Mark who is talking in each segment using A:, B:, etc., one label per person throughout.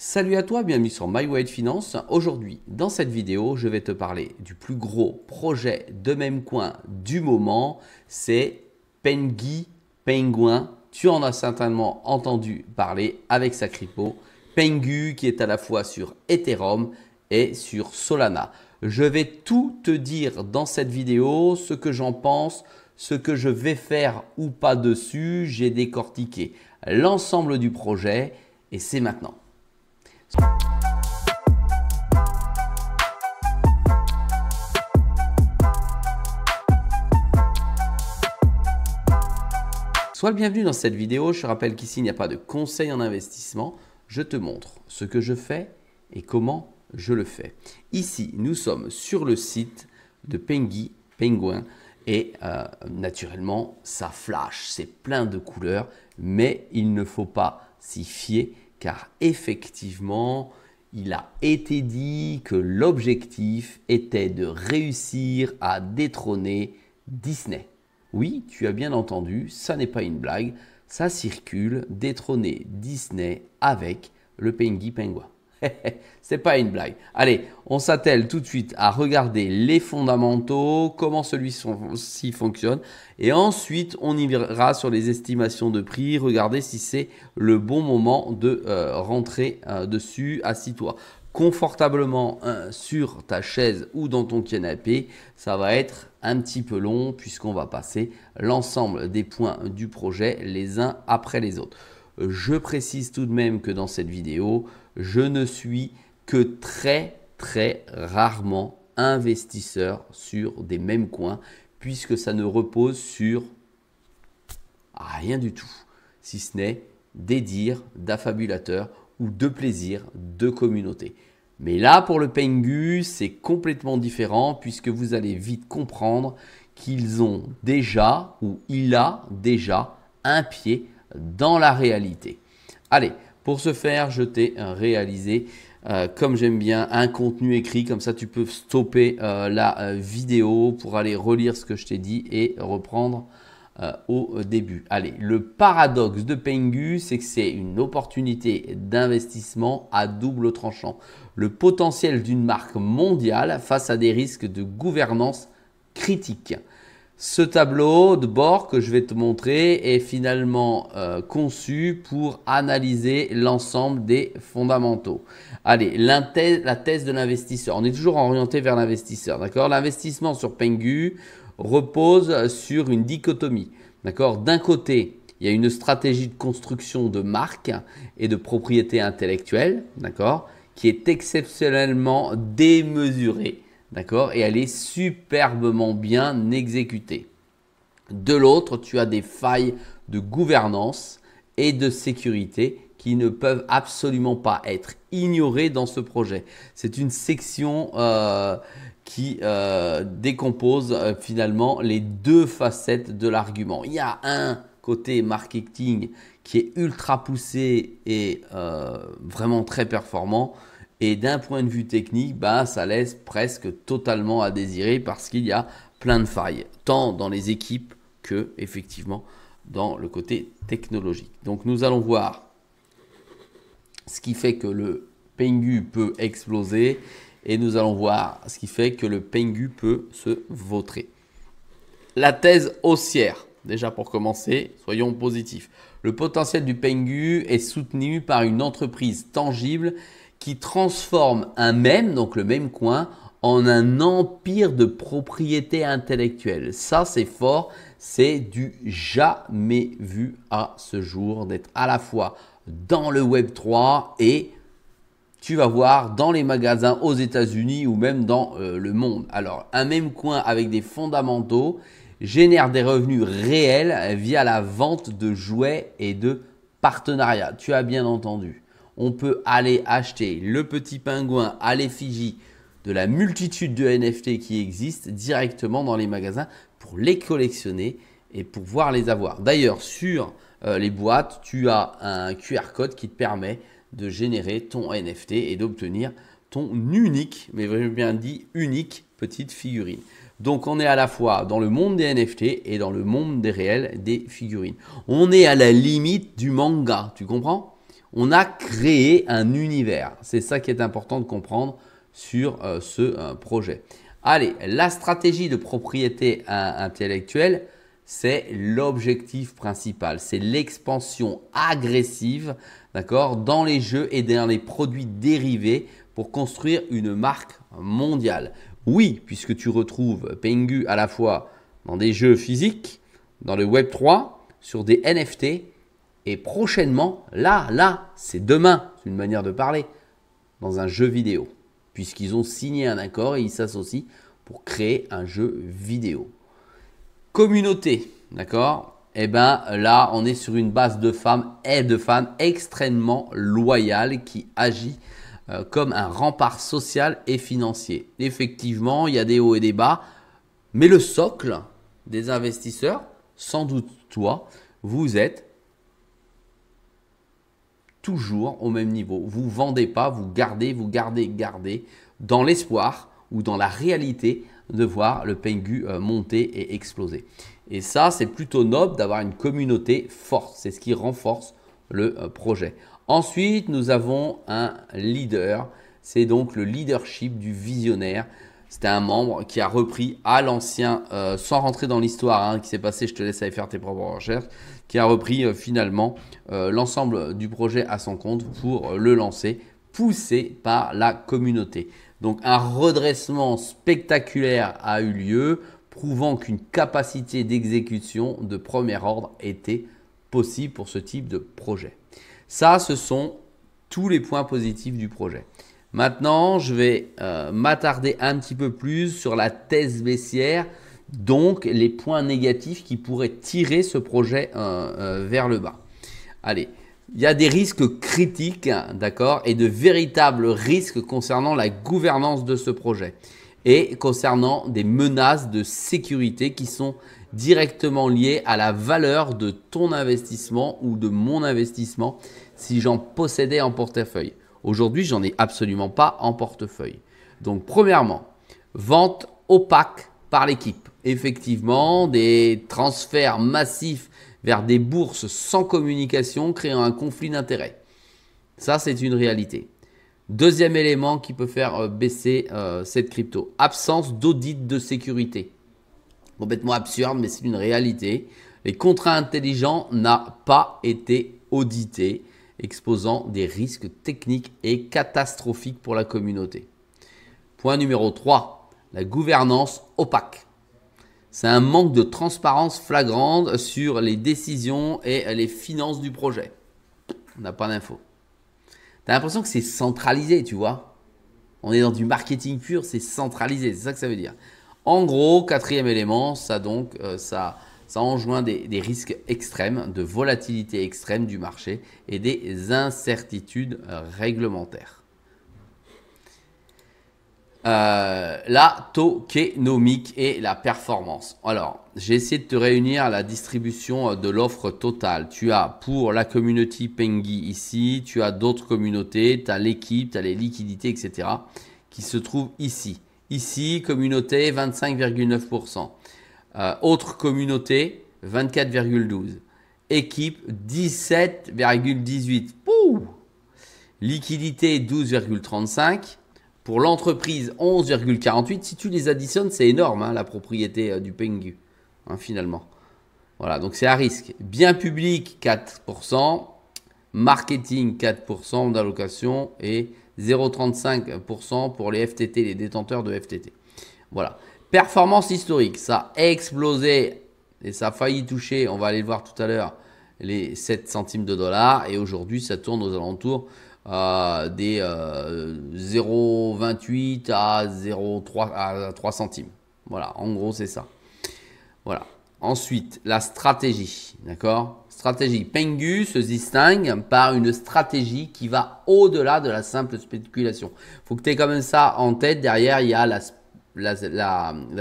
A: Salut à toi, bienvenue sur My White Finance. Aujourd'hui, dans cette vidéo, je vais te parler du plus gros projet de même coin du moment. C'est Pengy Penguin. Tu en as certainement entendu parler avec sa crypto. Pengu qui est à la fois sur Ethereum et sur Solana. Je vais tout te dire dans cette vidéo, ce que j'en pense, ce que je vais faire ou pas dessus. J'ai décortiqué l'ensemble du projet et c'est maintenant. Sois le bienvenu dans cette vidéo. Je te rappelle qu'ici, il n'y a pas de conseil en investissement. Je te montre ce que je fais et comment je le fais. Ici, nous sommes sur le site de Pengy Penguin et naturellement, ça flash, c'est plein de couleurs, mais il ne faut pas s'y fier car effectivement, il a été dit que l'objectif était de réussir à détrôner Disney. Oui, tu as bien entendu, ça n'est pas une blague, ça circule, détrôner Disney avec le Pengy Penguin. C'est pas une blague. Allez, on s'attelle tout de suite à regarder les fondamentaux, comment celui-ci fonctionne. Et ensuite, on y verra sur les estimations de prix, regarder si c'est le bon moment de rentrer dessus. Assis-toi confortablement sur ta chaise ou dans ton canapé. Ça va être un petit peu long puisqu'on va passer l'ensemble des points du projet les uns après les autres. Je précise tout de même que dans cette vidéo, je ne suis que très rarement investisseur sur des mêmes coins puisque ça ne repose sur rien du tout, si ce n'est des dires d'affabulateurs ou de plaisir de communauté. Mais là, pour le Pengu, c'est complètement différent puisque vous allez vite comprendre qu'ils ont déjà ou il a déjà un pied dans la réalité. Allez, pour ce faire, je t'ai réalisé, comme j'aime bien, un contenu écrit. Comme ça, tu peux stopper la vidéo pour aller relire ce que je t'ai dit et reprendre au début. Allez, le paradoxe de Pengu, c'est que c'est une opportunité d'investissement à double tranchant. Le potentiel d'une marque mondiale face à des risques de gouvernance critiques. Ce tableau de bord que je vais te montrer est finalement conçu pour analyser l'ensemble des fondamentaux. Allez, la thèse de l'investisseur. On est toujours orienté vers l'investisseur, d'accord? L'investissement sur Pengu repose sur une dichotomie, d'accord? D'un côté, il y a une stratégie de construction de marque et de propriété intellectuelle, d'accord, qui est exceptionnellement démesurée. D'accord? Et elle est superbement bien exécutée. De l'autre, tu as des failles de gouvernance et de sécurité qui ne peuvent absolument pas être ignorées dans ce projet. C'est une section qui décompose finalement les deux facettes de l'argument. Il y a un côté marketing qui est ultra poussé et vraiment très performant. Et d'un point de vue technique, ça laisse presque totalement à désirer parce qu'il y a plein de failles, tant dans les équipes que effectivement dans le côté technologique. Donc nous allons voir ce qui fait que le Pengu peut exploser et nous allons voir ce qui fait que le Pengu peut se vautrer. La thèse haussière, déjà pour commencer, soyons positifs. Le potentiel du Pengu est soutenu par une entreprise tangible qui transforme un mème, donc le même coin, en un empire de propriété intellectuelle. Ça, c'est fort, c'est du jamais vu à ce jour, d'être à la fois dans le Web3 et tu vas voir dans les magasins aux États-Unis ou même dans le monde. Alors, un même coin avec des fondamentaux génère des revenus réels via la vente de jouets et de partenariats. Tu as bien entendu. On peut aller acheter le petit pingouin à l'effigie de la multitude de NFT qui existent directement dans les magasins pour les collectionner et pour pouvoir les avoir. D'ailleurs, sur les boîtes, tu as un QR code qui te permet de générer ton NFT et d'obtenir ton unique, mais j'ai bien dit unique petite figurine. Donc, on est à la fois dans le monde des NFT et dans le monde des réels des figurines. On est à la limite du manga, tu comprends ? On a créé un univers. C'est ça qui est important de comprendre sur ce projet. Allez, la stratégie de propriété intellectuelle, c'est l'objectif principal. C'est l'expansion agressive, d'accord, dans les jeux et dans les produits dérivés pour construire une marque mondiale. Oui, puisque tu retrouves Pengu à la fois dans des jeux physiques, dans le Web 3, sur des NFT et prochainement, là, c'est demain, c'est une manière de parler, dans un jeu vidéo. Puisqu'ils ont signé un accord et ils s'associent pour créer un jeu vidéo. Communauté, d'accord? Eh bien là, on est sur une base de femmes et de fans extrêmement loyales qui agit comme un rempart social et financier. Effectivement, il y a des hauts et des bas, mais le socle des investisseurs, sans doute toi, vous êtes toujours au même niveau. Vous ne vendez pas, vous gardez dans l'espoir ou dans la réalité de voir le Pengu monter et exploser. Et ça, c'est plutôt noble d'avoir une communauté forte. C'est ce qui renforce le projet. Ensuite, nous avons un leader. C'est donc le leadership du visionnaire. C'était un membre qui a repris à l'ancien, sans rentrer dans l'histoire qui s'est passé, je te laisse aller faire tes propres recherches, qui a repris finalement l'ensemble du projet à son compte pour le lancer, poussé par la communauté. Donc un redressement spectaculaire a eu lieu, prouvant qu'une capacité d'exécution de premier ordre était possible pour ce type de projet. Ça, ce sont tous les points positifs du projet. Maintenant, je vais m'attarder un petit peu plus sur la thèse baissière, donc les points négatifs qui pourraient tirer ce projet vers le bas. Allez, il y a des risques critiques, d'accord, et de véritables risques concernant la gouvernance de ce projet et concernant des menaces de sécurité qui sont directement liées à la valeur de ton investissement ou de mon investissement si j'en possédais en portefeuille. Aujourd'hui, j'en ai absolument pas en portefeuille. Donc, premièrement, vente opaque par l'équipe. Effectivement, des transferts massifs vers des bourses sans communication créant un conflit d'intérêts. Ça, c'est une réalité. Deuxième élément qui peut faire baisser cette crypto, absence d'audit de sécurité. Complètement absurde, mais c'est une réalité. Les contrats intelligents n'ont pas été audités, exposant des risques techniques et catastrophiques pour la communauté. Point numéro 3, la gouvernance opaque. C'est un manque de transparence flagrante sur les décisions et les finances du projet. On n'a pas d'infos. Tu as l'impression que c'est centralisé, tu vois. On est dans du marketing pur, c'est centralisé, c'est ça que ça veut dire. En gros, quatrième élément, ça enjoint des risques extrêmes, de volatilité extrême du marché et des incertitudes réglementaires. La tokenomique et la performance. Alors, j'ai essayé de te réunir à la distribution de l'offre totale. Tu as pour la communauté Pengu ici, tu as d'autres communautés, tu as l'équipe, tu as les liquidités, etc. qui se trouvent ici. Ici, communauté 25,9%. Autre communauté 24,12%. Équipe 17,18%. Liquidité 12,35%. Pour l'entreprise, 11,48. Si tu les additionnes, c'est énorme, la propriété du Pengu, finalement. Voilà, donc c'est à risque. Bien public, 4%. Marketing, 4% d'allocation et 0,35% pour les FTT, les détenteurs de FTT. Voilà. Performance historique, ça a explosé et ça a failli toucher, on va aller le voir tout à l'heure, les 7 centimes de dollars. Et aujourd'hui, ça tourne aux alentours des 0,28 à 0,3 à 3 centimes. Voilà, en gros, c'est ça. Voilà. Ensuite, la stratégie. D'accord? Stratégie. Pengu se distingue par une stratégie qui va au-delà de la simple spéculation. Il faut que tu aies quand même ça en tête. Derrière, il y a la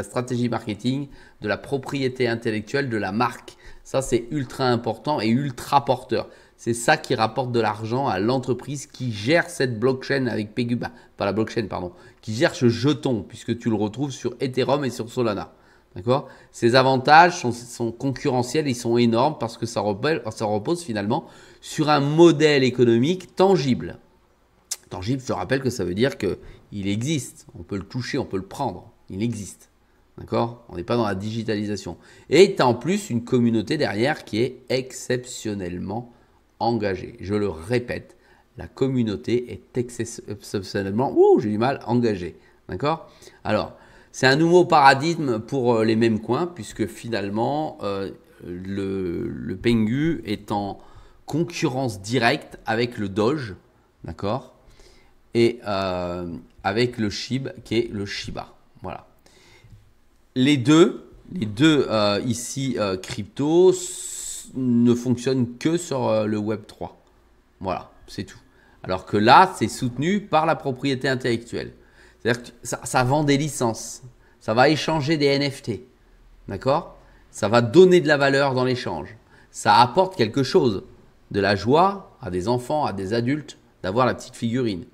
A: stratégie marketing, de la propriété intellectuelle, de la marque. Ça, c'est ultra important et ultra porteur. C'est ça qui rapporte de l'argent à l'entreprise qui gère cette blockchain avec Pengu, pas la blockchain, pardon, qui gère ce jeton puisque tu le retrouves sur Ethereum et sur Solana. D'accord? Ces avantages sont concurrentiels, ils sont énormes parce que ça repose finalement sur un modèle économique tangible. Tangible, je te rappelle que ça veut dire qu'il existe. On peut le toucher, on peut le prendre. Il existe. D'accord? On n'est pas dans la digitalisation. Et tu as en plus une communauté derrière qui est exceptionnellement engagée. Je le répète, la communauté est exceptionnellement, j'ai du mal, engagée. D'accord? Alors, c'est un nouveau paradigme pour les mêmes coins, puisque finalement, le Pengu est en concurrence directe avec le Doge, d'accord? Et avec le SHIB, qui est le Shiba. Voilà. Les deux ici crypto ne fonctionnent que sur le Web 3. Voilà, c'est tout. Alors que là, c'est soutenu par la propriété intellectuelle. C'est-à-dire que ça vend des licences, ça va échanger des NFT, d'accord? Ça va donner de la valeur dans l'échange. Ça apporte quelque chose, de la joie à des enfants, à des adultes, d'avoir la petite figurine,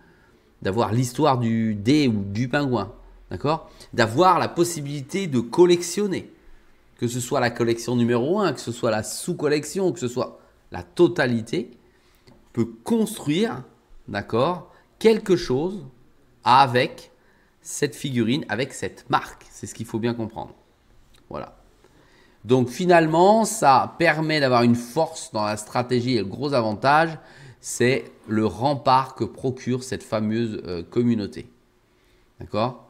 A: d'avoir l'histoire du dé ou du pingouin, d'accord? D'avoir la possibilité de collectionner, que ce soit la collection numéro 1, que ce soit la sous-collection, que ce soit la totalité, peut construire, d'accord, quelque chose avec cette figurine, avec cette marque. C'est ce qu'il faut bien comprendre. Voilà. Donc finalement, ça permet d'avoir une force dans la stratégie et le gros avantage, c'est le rempart que procure cette fameuse communauté. D'accord?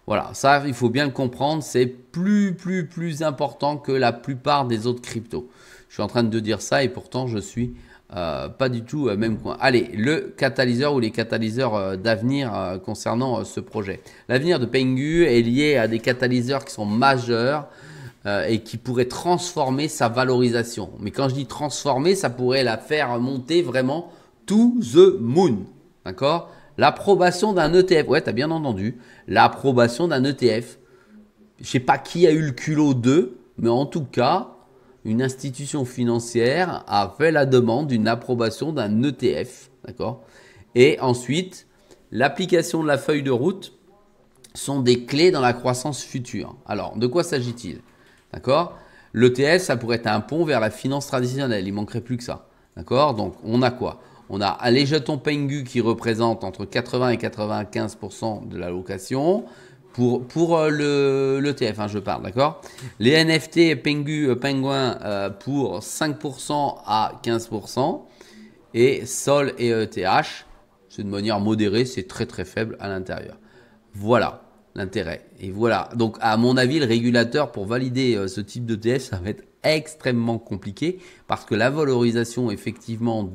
A: Voilà, ça il faut bien le comprendre, c'est plus important que la plupart des autres cryptos. Je suis en train de dire ça et pourtant je suis pas du tout même coin. Allez, le catalyseur ou les catalyseurs d'avenir concernant ce projet. L'avenir de Pengu est lié à des catalyseurs qui sont majeurs et qui pourraient transformer sa valorisation. Mais quand je dis transformer, ça pourrait la faire monter vraiment to the moon. D'accord? L'approbation d'un ETF. Ouais, tu as bien entendu. L'approbation d'un ETF. Je ne sais pas qui a eu le culot d'eux, mais en tout cas, une institution financière a fait la demande d'une approbation d'un ETF, d'accord? Et ensuite, l'application de la feuille de route sont des clés dans la croissance future. Alors, de quoi s'agit-il? D'accord? L'ETF, ça pourrait être un pont vers la finance traditionnelle. Il manquerait plus que ça. D'accord? Donc, on a quoi? On a les jetons Pengu qui représentent entre 80 et 95% de l'allocation. Pour l'ETF, je parle, d'accord? Les NFT Pengu Penguin pour 5% à 15%. Et Sol et ETH, c'est de manière modérée, c'est très très faible à l'intérieur. Voilà l'intérêt. Et voilà, donc à mon avis, le régulateur pour valider ce type d'ETF, ça va être extrêmement compliqué parce que la valorisation effectivement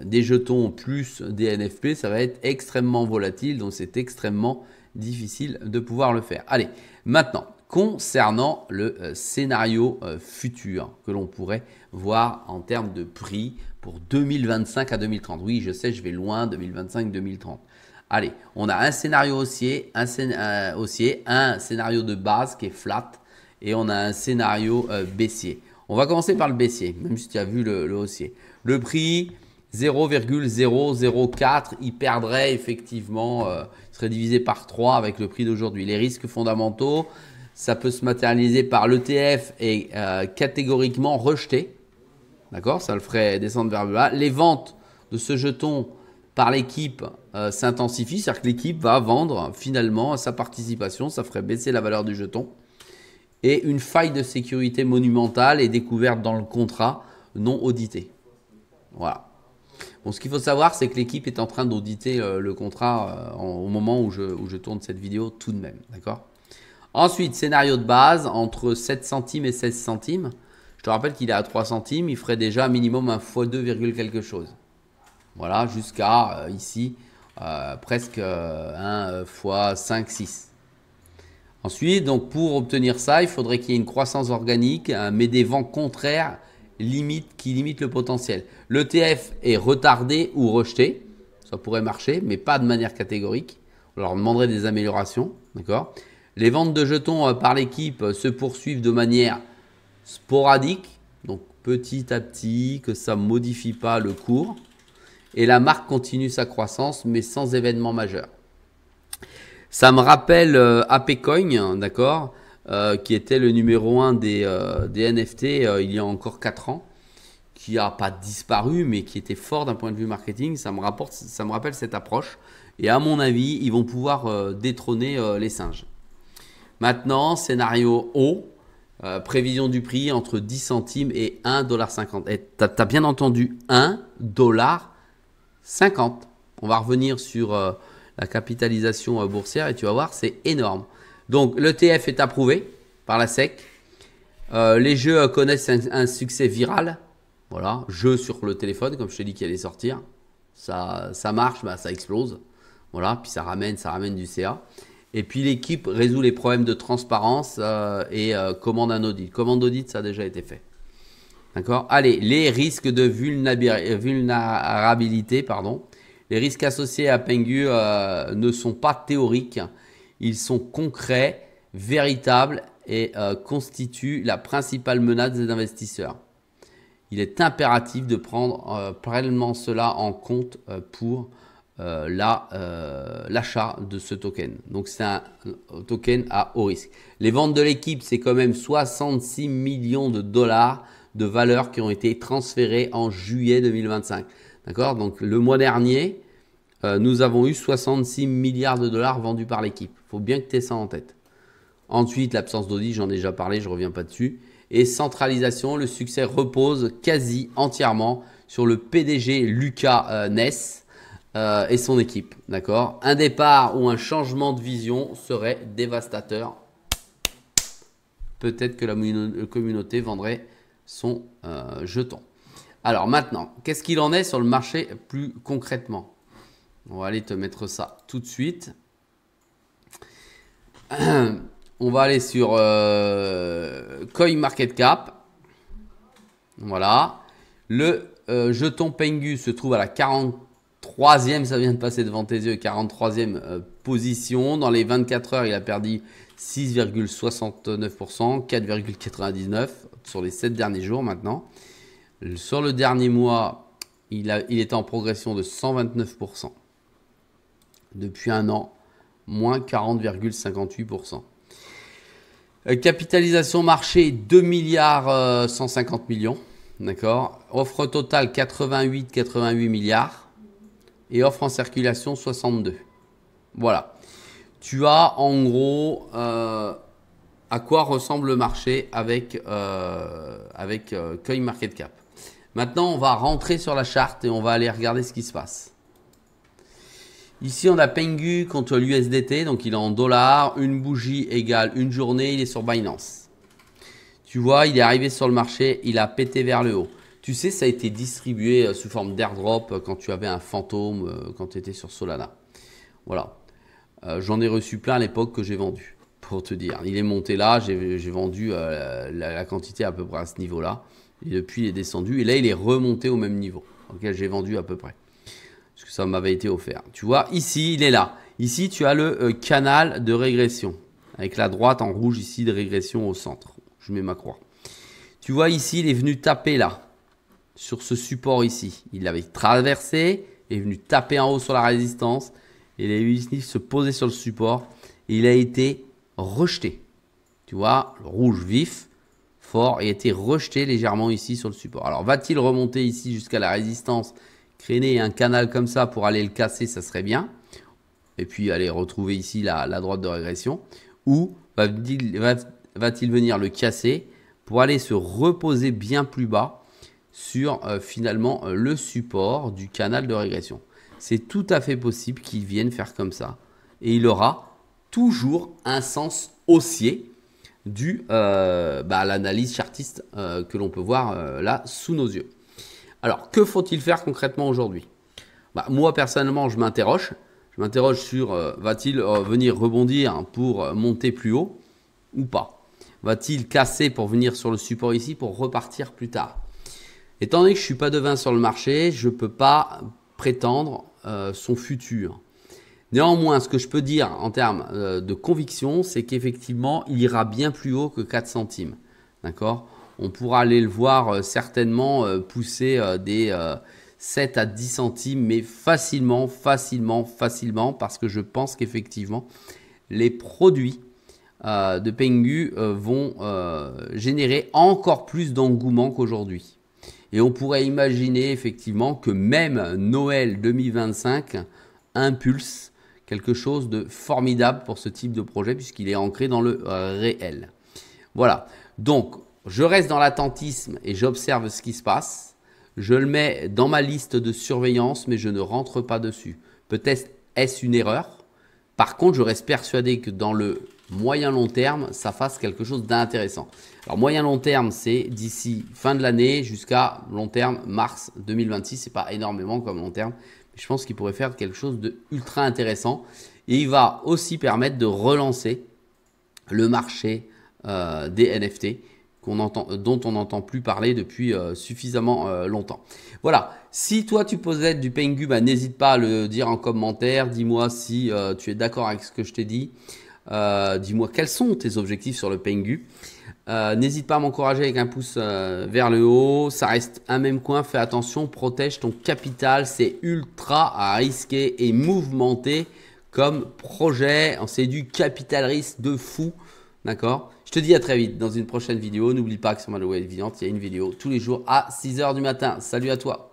A: des jetons plus des NFP, ça va être extrêmement volatile, donc c'est extrêmement difficile de pouvoir le faire. Allez, maintenant, concernant le scénario futur que l'on pourrait voir en termes de prix pour 2025 à 2030. Oui, je sais, je vais loin, 2025-2030. Allez, on a un scénario haussier, un scénario de base qui est flat et on a un scénario baissier. On va commencer par le baissier, même si tu as vu le haussier. Le prix 0,004, il perdrait effectivement, il serait divisé par 3 avec le prix d'aujourd'hui. Les risques fondamentaux, ça peut se matérialiser par l'ETF et catégoriquement rejeté. D'accord? Ça le ferait descendre vers le bas. Les ventes de ce jeton par l'équipe s'intensifient, c'est-à-dire que l'équipe va vendre finalement sa participation, ça ferait baisser la valeur du jeton. Et une faille de sécurité monumentale est découverte dans le contrat non audité. Voilà. Bon, ce qu'il faut savoir, c'est que l'équipe est en train d'auditer le contrat au moment où je tourne cette vidéo tout de même. D'accord? Ensuite, scénario de base entre 7 centimes et 16 centimes. Je te rappelle qu'il est à 3 centimes, il ferait déjà minimum un x2, quelque chose. Voilà, jusqu'à ici, presque un x 5, 6. Ensuite, donc pour obtenir ça, il faudrait qu'il y ait une croissance organique, mais des vents contraires qui limitent le potentiel. L'ETF est retardé ou rejeté, ça pourrait marcher, mais pas de manière catégorique. On leur demanderait des améliorations, d'accord? Les ventes de jetons par l'équipe se poursuivent de manière sporadique, donc petit à petit, que ça ne modifie pas le cours. Et la marque continue sa croissance, mais sans événement majeur. Ça me rappelle ApeCoin, d'accord, qui était le numéro 1 des NFT il y a encore 4 ans, qui n'a pas disparu, mais qui était fort d'un point de vue marketing. Ça me rappelle cette approche. Et à mon avis, ils vont pouvoir détrôner les singes. Maintenant, scénario haut, prévision du prix entre 10 centimes et 1,50 $. Et tu as bien entendu 1,50 $. On va revenir sur la capitalisation boursière et tu vas voir, c'est énorme. Donc, l'ETF est approuvé par la SEC. Les jeux connaissent un succès viral. Voilà, jeu sur le téléphone, comme je t'ai dit qu'il allait sortir. Ça marche, bah, ça explose. Voilà, puis ça ramène du CA. Et puis l'équipe résout les problèmes de transparence et commande un audit. Commande d'audit, ça a déjà été fait. D'accord. Allez, les risques de vulnérabilité, pardon. Les risques associés à Pengu ne sont pas théoriques. Ils sont concrets, véritables et constituent la principale menace des investisseurs. Il est impératif de prendre pleinement cela en compte pour l'achat de ce token. Donc, c'est un token à haut risque. Les ventes de l'équipe, c'est quand même 66 millions de dollars de valeur qui ont été transférées en juillet 2025. D'accord? Donc, le mois dernier, nous avons eu 66 milliards de dollars vendus par l'équipe. Il faut bien que tu aies ça en tête. Ensuite, l'absence d'audit, j'en ai déjà parlé, je ne reviens pas dessus. Et centralisation, le succès repose quasi entièrement sur le PDG Lucas Ness et son équipe. D'accord. Un départ ou un changement de vision serait dévastateur. Peut-être que la communauté vendrait son jeton. Alors maintenant, qu'est-ce qu'il en est sur le marché plus concrètement? On va aller te mettre ça tout de suite. On va aller sur CoinMarketCap. Voilà. Le jeton Pengu se trouve à la 43e, ça vient de passer devant tes yeux, 43e position. Dans les 24 heures, il a perdu 6,69%, 4,99% sur les 7 derniers jours maintenant. Sur le dernier mois, il était en progression de 129%. Depuis un an, moins 40,58%. Capitalisation marché 2 milliards 150 millions. D'accord. Offre totale 88 milliards. Et offre en circulation 62. Voilà. Tu as en gros à quoi ressemble le marché avec CoinMarketCap. Maintenant, on va rentrer sur la charte et on va aller regarder ce qui se passe. Ici, on a Pengu contre l'USDT, donc il est en dollars. Une bougie égale une journée, il est sur Binance. Tu vois, il est arrivé sur le marché, il a pété vers le haut. Tu sais, ça a été distribué sous forme d'airdrop quand tu avais un fantôme, quand tu étais sur Solana. Voilà. J'en ai reçu plein à l'époque que j'ai vendu, pour te dire. Il est monté là, j'ai vendu la quantité à peu près à ce niveau-là. Et depuis, il est descendu. Et là, il est remonté au même niveau auquel j'ai vendu à peu près. Parce que ça m'avait été offert. Tu vois, ici, il est là. Ici, tu as le canal de régression. Avec la droite en rouge ici de régression au centre. Je mets ma croix. Tu vois, ici, il est venu taper là. Sur ce support ici. Il l'avait traversé. Il est venu taper en haut sur la résistance. Et il a eu ici se poser sur le support. Et il a été rejeté. Tu vois, le rouge vif, fort, et a été rejeté légèrement ici sur le support. Alors, va-t-il remonter ici jusqu'à la résistance? Créer un canal comme ça pour aller le casser, ça serait bien. Et puis aller retrouver ici la droite de régression. Ou va-t-il venir le casser pour aller se reposer bien plus bas sur finalement le support du canal de régression. C'est tout à fait possible qu'il vienne faire comme ça. Et il aura toujours un sens haussier dû à l'analyse chartiste que l'on peut voir là sous nos yeux. Alors, que faut-il faire concrètement aujourd'hui? Moi, personnellement, je m'interroge. Je m'interroge sur va-t-il venir rebondir pour monter plus haut ou pas? Va-t-il casser pour venir sur le support ici pour repartir plus tard? Étant donné que je ne suis pas devin sur le marché, je ne peux pas prétendre son futur. Néanmoins, ce que je peux dire en termes de conviction, c'est qu'effectivement, il ira bien plus haut que 4 centimes. D'accord? On pourra aller le voir certainement pousser des 7 à 10 centimes, mais facilement, parce que je pense qu'effectivement, les produits de Pengu vont générer encore plus d'engouement qu'aujourd'hui. Et on pourrait imaginer effectivement que même Noël 2025 impulse quelque chose de formidable pour ce type de projet puisqu'il est ancré dans le réel. Voilà, donc je reste dans l'attentisme et j'observe ce qui se passe. Je le mets dans ma liste de surveillance mais je ne rentre pas dessus. Peut-être est-ce une erreur. Par contre, je reste persuadé que dans le moyen long terme, ça fasse quelque chose d'intéressant. Alors moyen long terme, c'est d'ici fin de l'année jusqu'à long terme mars 2026. C'est pas énormément comme long terme, mais je pense qu'il pourrait faire quelque chose de ultra intéressant. Et il va aussi permettre de relancer le marché des NFT dont on n'entend plus parler depuis suffisamment longtemps. Voilà, si toi tu possèdes du Pengu, n'hésite pas à le dire en commentaire. Dis-moi si tu es d'accord avec ce que je t'ai dit. Dis-moi quels sont tes objectifs sur le Pengu. N'hésite pas à m'encourager avec un pouce vers le haut. Ça reste un même coin. Fais attention, protège ton capital. C'est ultra risqué et mouvementé comme projet. C'est du capital risque de fou. D'accord? Je te dis à très vite dans une prochaine vidéo. N'oublie pas que sur Malouette Évidente, il y a une vidéo tous les jours à 6 h du matin. Salut à toi!